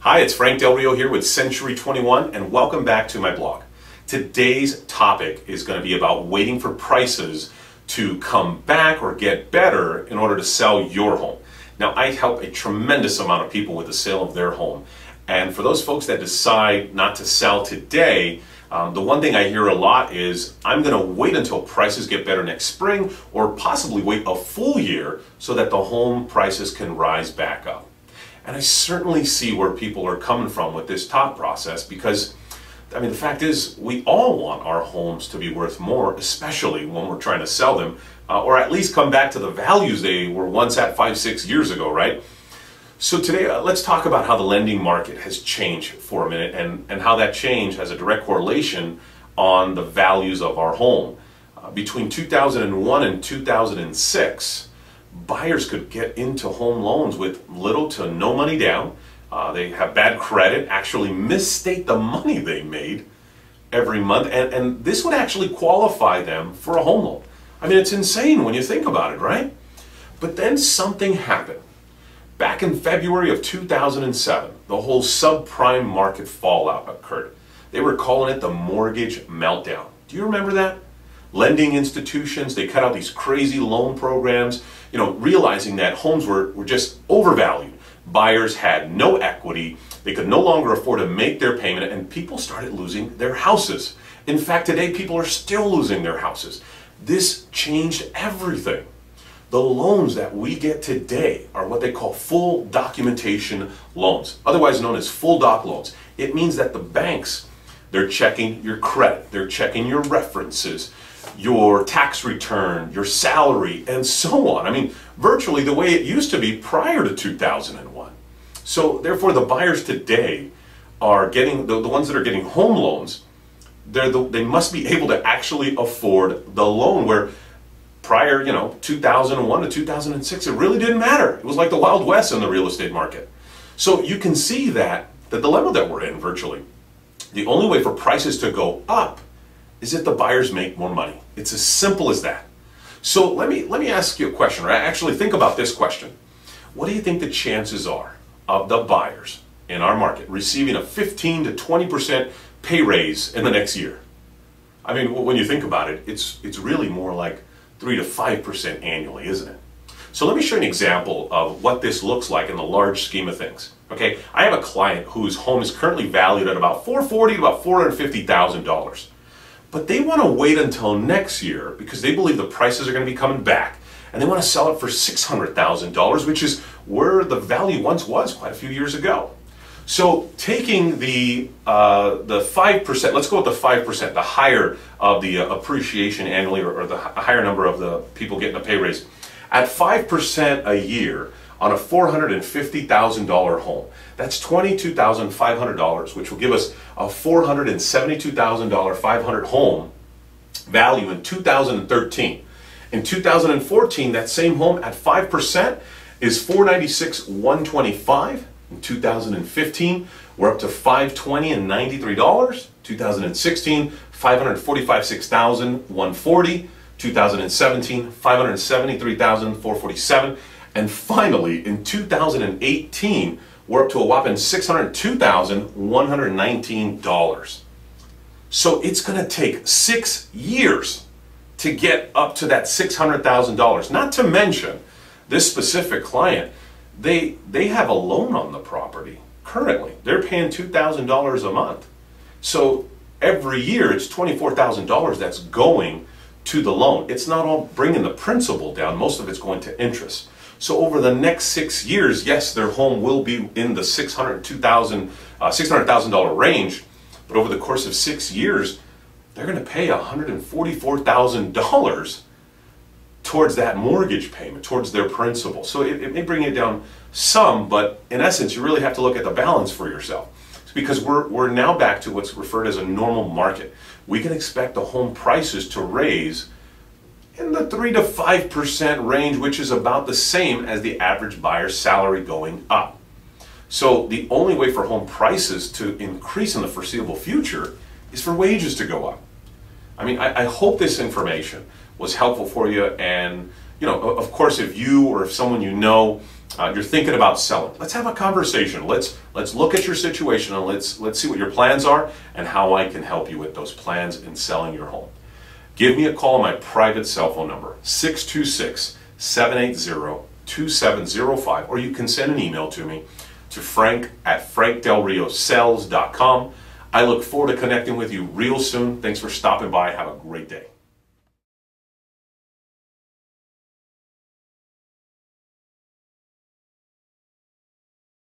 Hi, it's Frank.delrio here with Century 21 and welcome back to my blog. Today's topic is going to be about waiting for prices to come back or get better in order to sell your home. Now, I help a tremendous amount of people with the sale of their home. And for those folks that decide not to sell today, the one thing I hear a lot is, I'm going to wait until prices get better next spring or possibly wait a full year so that the home prices can rise back up. And I certainly see where people are coming from with this thought process because, the fact is, we all want our homes to be worth more, especially when we're trying to sell them, or at least come back to the values they were once at 5-6 years ago, right? So today, let's talk about how the lending market has changed for a minute and how that change has a direct correlation on the values of our home. Between 2001 and 2006, buyers could get into home loans with little to no money down. They have bad credit, actually misstate the money they made every month, and this would actually qualify them for a home loan. It's insane when you think about it, right? But then something happened. Back in February of 2007, the whole subprime market fallout occurred. They were calling it the mortgage meltdown. Do you remember that? Lending institutions, they cut out these crazy loan programs, realizing that homes were just overvalued. Buyers had no equity, they could no longer afford to make their payment, and people started losing their houses. In fact, today people are still losing their houses. This changed everything. The loans that we get today are what they call full documentation loans, otherwise known as full doc loans. It means that the banks, they're checking your credit, they're checking your references, your tax return, your salary, and so on. Virtually the way it used to be prior to 2001. So therefore, the buyers today are getting, the ones that are getting home loans, they must be able to actually afford the loan, where prior, 2001 to 2006, it really didn't matter. It was like the Wild West in the real estate market. So you can see that the dilemma that we're in virtually. The only way for prices to go up is if the buyers make more money. It's as simple as that. So let me ask you a question, or actually think about this question. What do you think the chances are of the buyers in our market receiving a 15 to 20% pay raise in the next year? When you think about it, it's really more like 3 to 5% annually, isn't it? So let me show you an example of what this looks like in the large scheme of things. Okay, I have a client whose home is currently valued at about $440,000 to about $450,000. But they want to wait until next year because they believe the prices are going to be coming back, and they want to sell it for $600,000, which is where the value once was quite a few years ago. So taking the 5%, let's go with the 5%, the higher of the appreciation annually, or the higher number of the people getting a pay raise. At 5% a year on a $450,000 home, that's $22,500, which will give us a $472,500 home value in 2013. In 2014, that same home at 5% is $496,125. In 2015, we're up to $520,093. 2016, $546,640. 2017, $573,447. And finally, in 2018, we're up to a whopping $602,119. So it's going to take 6 years to get up to that $600,000. Not to mention, this specific client, they have a loan on the property currently. They're paying $2,000 a month. So every year it's $24,000 that's going to the loan. It's not all bringing the principal down. Most of it's going to interest. So over the next 6 years, yes, their home will be in the $600,000 range, but over the course of 6 years, they're going to pay $144,000 towards that mortgage payment, towards their principal. So it may bring it down some, but in essence, you really have to look at the balance for yourself. It's because we're now back to what's referred as a normal market. We can expect the home prices to raise in the 3 to 5% range, which is about the same as the average buyer's salary going up. So the only way for home prices to increase in the foreseeable future is for wages to go up. I hope this information was helpful for you, and of course, if you or if someone you know you're thinking about selling. Let's have a conversation. Let's look at your situation and let's see what your plans are and how I can help you with those plans in selling your home. Give me a call on my private cell phone number, 626-780-2705, or you can send an email to me to frank@frank.delrio.com. I look forward to connecting with you real soon. Thanks for stopping by. Have a great day.